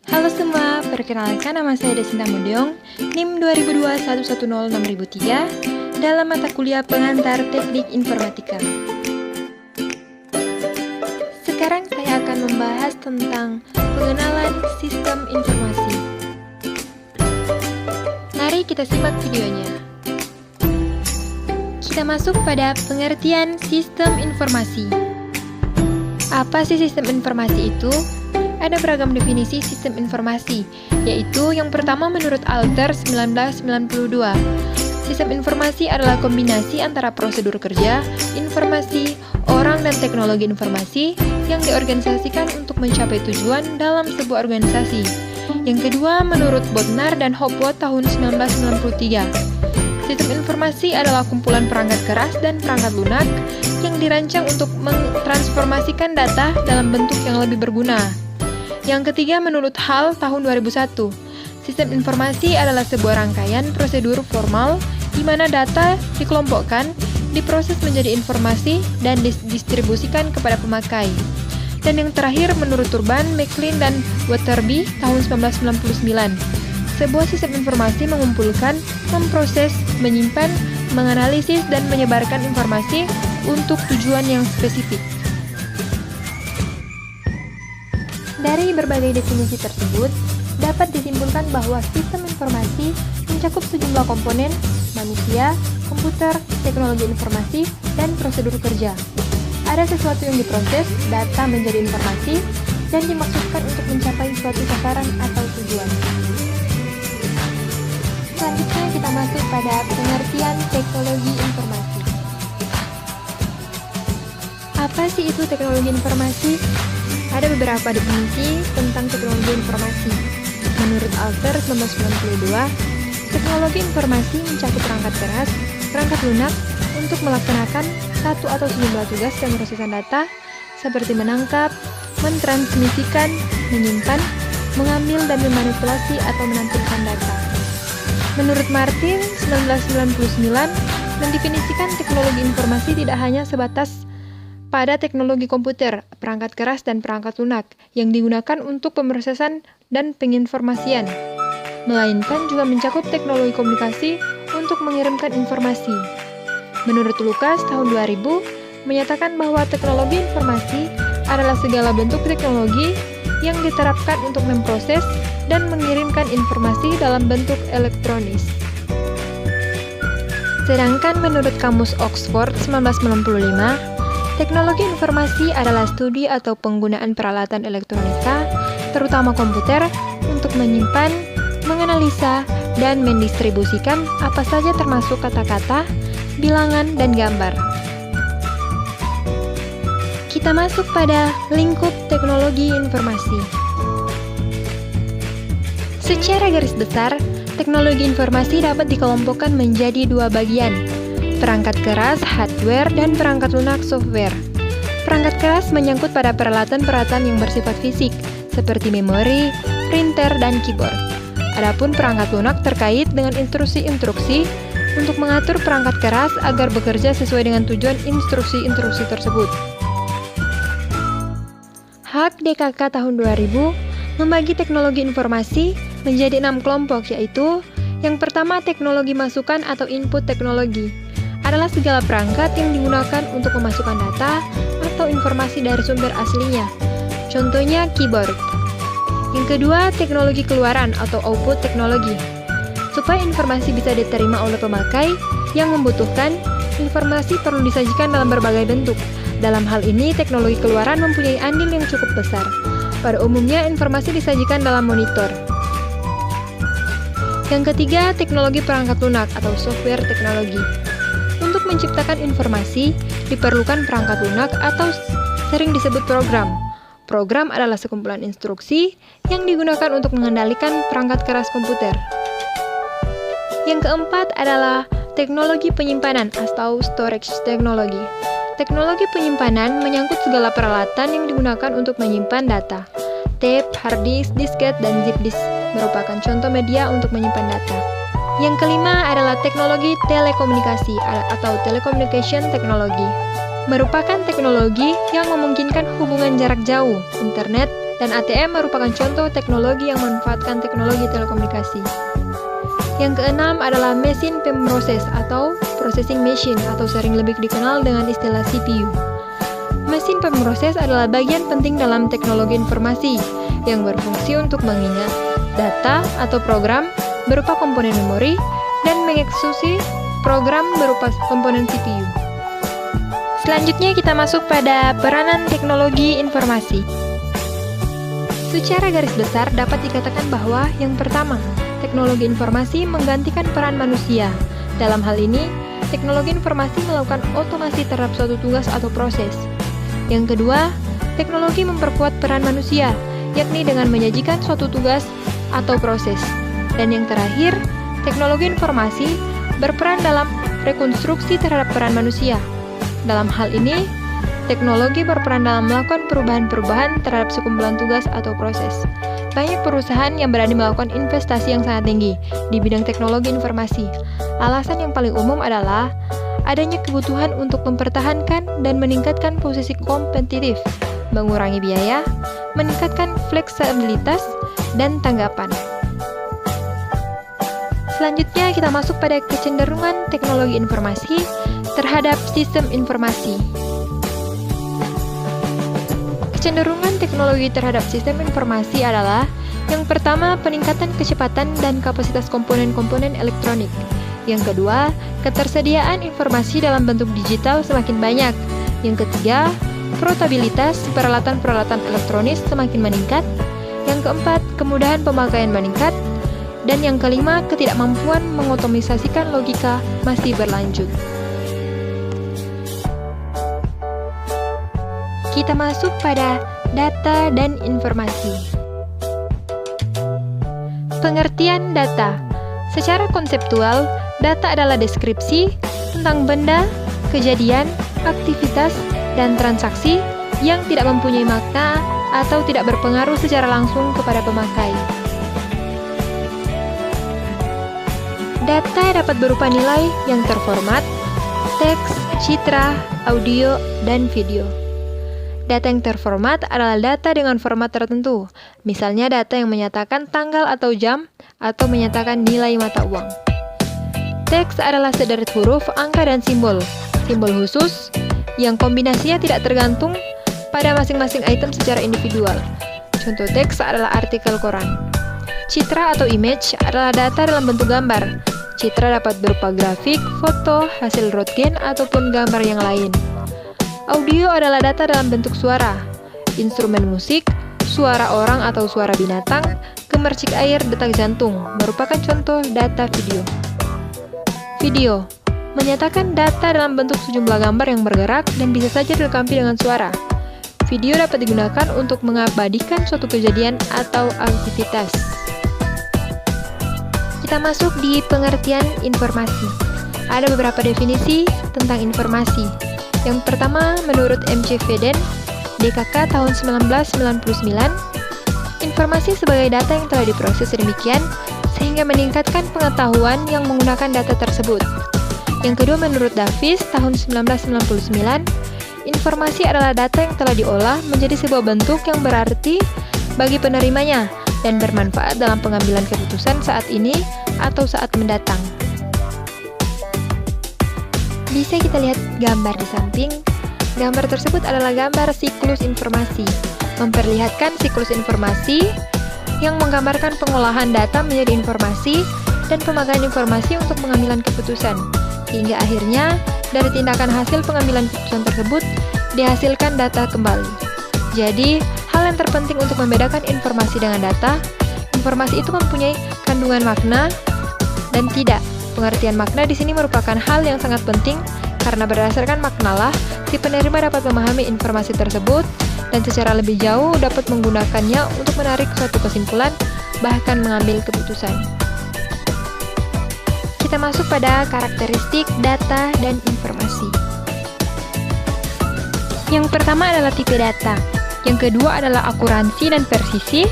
Halo semua, perkenalkan nama saya Desinta Mudeong, NIM 2021106003, dalam mata kuliah pengantar Teknik Informatika. Sekarang saya akan membahas tentang pengenalan sistem informasi. Mari kita simak videonya. Kita masuk pada pengertian sistem informasi. Apa sih sistem informasi itu? Ada beragam definisi sistem informasi, yaitu yang pertama menurut Alter 1992. Sistem informasi adalah kombinasi antara prosedur kerja, informasi, orang, dan teknologi informasi yang diorganisasikan untuk mencapai tujuan dalam sebuah organisasi. Yang kedua menurut Bodnar dan Hopwood tahun 1993. Sistem informasi adalah kumpulan perangkat keras dan perangkat lunak yang dirancang untuk mentransformasikan data dalam bentuk yang lebih berguna. Yang ketiga menurut Hall tahun 2001, sistem informasi adalah sebuah rangkaian prosedur formal di mana data dikelompokkan, diproses menjadi informasi, dan didistribusikan kepada pemakai. Dan yang terakhir menurut Turban, McLean, dan Waterby tahun 1999, sebuah sistem informasi mengumpulkan, memproses, menyimpan, menganalisis, dan menyebarkan informasi untuk tujuan yang spesifik. Dari berbagai definisi tersebut, dapat disimpulkan bahwa sistem informasi mencakup sejumlah komponen, manusia, komputer, teknologi informasi, dan prosedur kerja. Ada sesuatu yang diproses, data menjadi informasi, dan dimaksudkan untuk mencapai suatu sasaran atau tujuan. Selanjutnya kita masuk pada pengertian teknologi informasi. Apa sih itu teknologi informasi? Ada beberapa definisi tentang teknologi informasi. Menurut Alter 1992, teknologi informasi mencakup perangkat keras, perangkat lunak untuk melaksanakan satu atau sejumlah tugas pemrosesan data seperti menangkap, mentransmisikan, menyimpan, mengambil dan memanipulasi atau menampilkan data. Menurut Martin 1999, mendefinisikan teknologi informasi tidak hanya sebatas pada teknologi komputer, perangkat keras, dan perangkat lunak yang digunakan untuk pemrosesan dan penginformasian, melainkan juga mencakup teknologi komunikasi untuk mengirimkan informasi. Menurut Lucas tahun 2000, menyatakan bahwa teknologi informasi adalah segala bentuk teknologi yang diterapkan untuk memproses dan mengirimkan informasi dalam bentuk elektronis. Sedangkan menurut Kamus Oxford 1995, teknologi informasi adalah studi atau penggunaan peralatan elektronika, terutama komputer, untuk menyimpan, menganalisa, dan mendistribusikan apa saja termasuk kata-kata, bilangan, dan gambar. Kita masuk pada lingkup teknologi informasi. Secara garis besar, teknologi informasi dapat dikelompokkan menjadi dua bagian: perangkat keras, hardware, dan perangkat lunak, software. Perangkat keras menyangkut pada peralatan-peralatan yang bersifat fisik, seperti memori, printer, dan keyboard. Adapun perangkat lunak terkait dengan instruksi-instruksi untuk mengatur perangkat keras agar bekerja sesuai dengan tujuan instruksi-instruksi tersebut. Hak DKK tahun 2000 membagi teknologi informasi menjadi 6 kelompok, yaitu yang pertama teknologi masukan atau input teknologi adalah segala perangkat yang digunakan untuk memasukkan data atau informasi dari sumber aslinya. Contohnya keyboard. Yang kedua, teknologi keluaran atau output teknologi. Supaya informasi bisa diterima oleh pemakai yang membutuhkan, informasi perlu disajikan dalam berbagai bentuk. Dalam hal ini, teknologi keluaran mempunyai andil yang cukup besar. Pada umumnya, informasi disajikan dalam monitor. Yang ketiga, teknologi perangkat lunak atau software teknologi. Untuk menciptakan informasi, diperlukan perangkat lunak atau sering disebut program. Program adalah sekumpulan instruksi yang digunakan untuk mengendalikan perangkat keras komputer. Yang keempat adalah teknologi penyimpanan atau storage teknologi. Teknologi penyimpanan menyangkut segala peralatan yang digunakan untuk menyimpan data. Tape, hard disk, disket, dan zip disk merupakan contoh media untuk menyimpan data. Yang kelima adalah teknologi telekomunikasi atau telecommunication technology. Merupakan teknologi yang memungkinkan hubungan jarak jauh, internet, dan ATM merupakan contoh teknologi yang memanfaatkan teknologi telekomunikasi. Yang keenam adalah mesin pemroses atau processing machine atau sering lebih dikenal dengan istilah CPU. Mesin pemroses adalah bagian penting dalam teknologi informasi yang berfungsi untuk mengingat data atau program berupa komponen memori dan mengeksekusi program berupa komponen CPU. Selanjutnya kita masuk pada peranan teknologi informasi. Secara garis besar dapat dikatakan bahwa yang pertama, teknologi informasi menggantikan peran manusia. Dalam hal ini, teknologi informasi melakukan otomasi terhadap suatu tugas atau proses. Yang kedua, teknologi memperkuat peran manusia, yakni dengan menyajikan suatu tugas atau proses. Dan yang terakhir, teknologi informasi berperan dalam rekonstruksi terhadap peran manusia. Dalam hal ini, teknologi berperan dalam melakukan perubahan-perubahan terhadap sekumpulan tugas atau proses. Banyak perusahaan yang berani melakukan investasi yang sangat tinggi di bidang teknologi informasi. Alasan yang paling umum adalah adanya kebutuhan untuk mempertahankan dan meningkatkan posisi kompetitif, mengurangi biaya, meningkatkan fleksibilitas, dan tanggapan. Selanjutnya kita masuk pada kecenderungan teknologi informasi terhadap sistem informasi. Kecenderungan teknologi terhadap sistem informasi adalah yang pertama, peningkatan kecepatan dan kapasitas komponen-komponen elektronik. Yang kedua, ketersediaan informasi dalam bentuk digital semakin banyak. Yang ketiga, portabilitas peralatan-peralatan elektronis semakin meningkat. Yang keempat, kemudahan pemakaian meningkat. Dan yang kelima, ketidakmampuan mengotomisasikan logika masih berlanjut. Kita masuk pada data dan informasi. Pengertian data. Secara konseptual, data adalah deskripsi tentang benda, kejadian, aktivitas, dan transaksi yang tidak mempunyai makna atau tidak berpengaruh secara langsung kepada pemakai. Data dapat berupa nilai yang terformat, teks, citra, audio, dan video. Data yang terformat adalah data dengan format tertentu, misalnya data yang menyatakan tanggal atau jam, atau menyatakan nilai mata uang. Teks adalah sederet huruf, angka, dan simbol khusus, yang kombinasinya tidak tergantung pada masing-masing item secara individual. Contoh teks adalah artikel koran. Citra atau image adalah data dalam bentuk gambar. Citra dapat berupa grafik, foto, hasil röntgen, ataupun gambar yang lain. Audio adalah data dalam bentuk suara, instrumen musik, suara orang atau suara binatang, gemercik air, detak jantung, merupakan contoh data video. Video menyatakan data dalam bentuk sejumlah gambar yang bergerak dan bisa saja dilengkapi dengan suara. Video dapat digunakan untuk mengabadikan suatu kejadian atau aktivitas. Kita masuk di pengertian informasi. Ada beberapa definisi tentang informasi. Yang pertama, menurut M.C. Feden, DKK tahun 1999, informasi sebagai data yang telah diproses sedemikian sehingga meningkatkan pengetahuan yang menggunakan data tersebut. Yang kedua, menurut Davis tahun 1999, informasi adalah data yang telah diolah menjadi sebuah bentuk yang berarti bagi penerimanya dan bermanfaat dalam pengambilan keputusan saat ini atau saat mendatang. Bisa kita lihat gambar di samping. Gambar tersebut adalah gambar siklus informasi, memperlihatkan siklus informasi yang menggambarkan pengolahan data menjadi informasi dan pemakaian informasi untuk pengambilan keputusan, hingga akhirnya dari tindakan hasil pengambilan keputusan tersebut dihasilkan data kembali. Jadi, hal yang terpenting untuk membedakan informasi dengan data, informasi itu mempunyai kandungan makna dan tidak. Pengertian makna di sini merupakan hal yang sangat penting karena berdasarkan maknalah si penerima dapat memahami informasi tersebut dan secara lebih jauh dapat menggunakannya untuk menarik suatu kesimpulan bahkan mengambil keputusan. Kita masuk pada karakteristik data dan informasi. Yang pertama adalah tipe data. Yang kedua adalah akuransi dan presisi.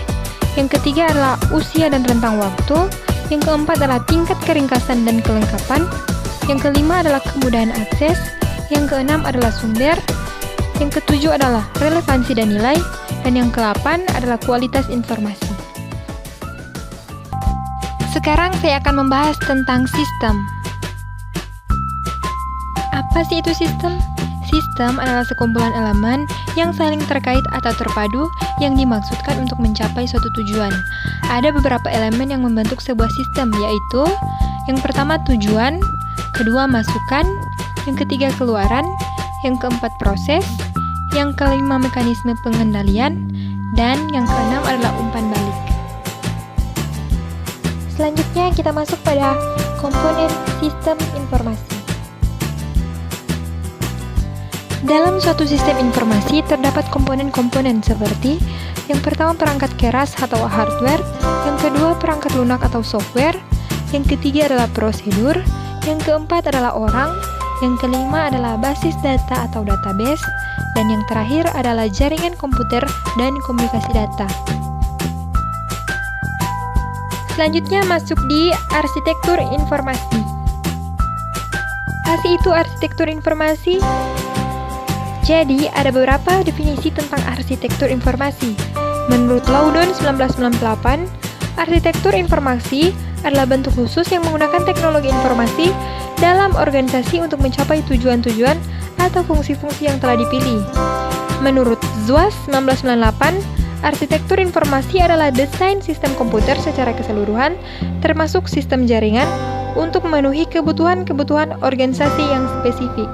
Yang ketiga adalah usia dan rentang waktu. Yang keempat adalah tingkat keringkasan dan kelengkapan. Yang kelima adalah kemudahan akses. Yang keenam adalah sumber. Yang ketujuh adalah relevansi dan nilai. Dan yang ke-8 adalah kualitas informasi. Sekarang saya akan membahas tentang sistem. Apa sih itu sistem? Sistem adalah sekumpulan elemen yang saling terkait atau terpadu yang dimaksudkan untuk mencapai suatu tujuan. Ada beberapa elemen yang membentuk sebuah sistem, yaitu yang pertama tujuan, kedua masukan, yang ketiga keluaran, yang keempat proses, yang kelima mekanisme pengendalian, dan yang keenam adalah umpan balik. Selanjutnya kita masuk pada komponen sistem informasi. Dalam suatu sistem informasi terdapat komponen-komponen seperti yang pertama perangkat keras atau hardware, yang kedua perangkat lunak atau software, yang ketiga adalah prosedur, yang keempat adalah orang, yang kelima adalah basis data atau database, dan yang terakhir adalah jaringan komputer dan komunikasi data. Selanjutnya masuk di arsitektur informasi. Apa sih itu arsitektur informasi? Jadi, ada beberapa definisi tentang arsitektur informasi. Menurut Loudon 1998, arsitektur informasi adalah bentuk khusus yang menggunakan teknologi informasi dalam organisasi untuk mencapai tujuan-tujuan atau fungsi-fungsi yang telah dipilih. Menurut Zwas 1998, arsitektur informasi adalah desain sistem komputer secara keseluruhan, termasuk sistem jaringan, untuk memenuhi kebutuhan-kebutuhan organisasi yang spesifik.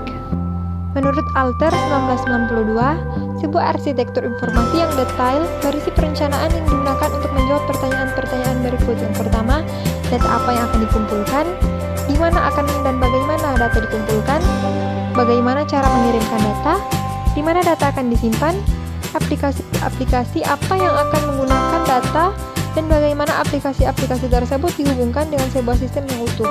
Menurut Alter 1992, sebuah arsitektur informasi yang detail berisi perencanaan yang digunakan untuk menjawab pertanyaan-pertanyaan berikut. Yang pertama, data apa yang akan dikumpulkan, di mana akan dan bagaimana data dikumpulkan, bagaimana cara mengirimkan data, di mana data akan disimpan, aplikasi apa yang akan menggunakan data, dan bagaimana aplikasi-aplikasi tersebut dihubungkan dengan sebuah sistem yang utuh.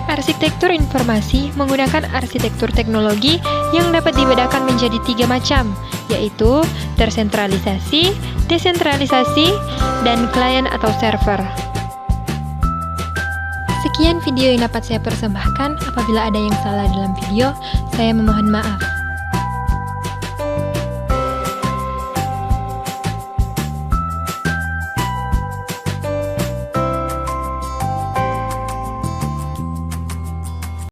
Arsitektur informasi menggunakan arsitektur teknologi yang dapat dibedakan menjadi 3 macam, yaitu tersentralisasi, desentralisasi, dan klien atau server. Sekian video yang dapat saya persembahkan. Apabila ada yang salah dalam video, saya memohon maaf.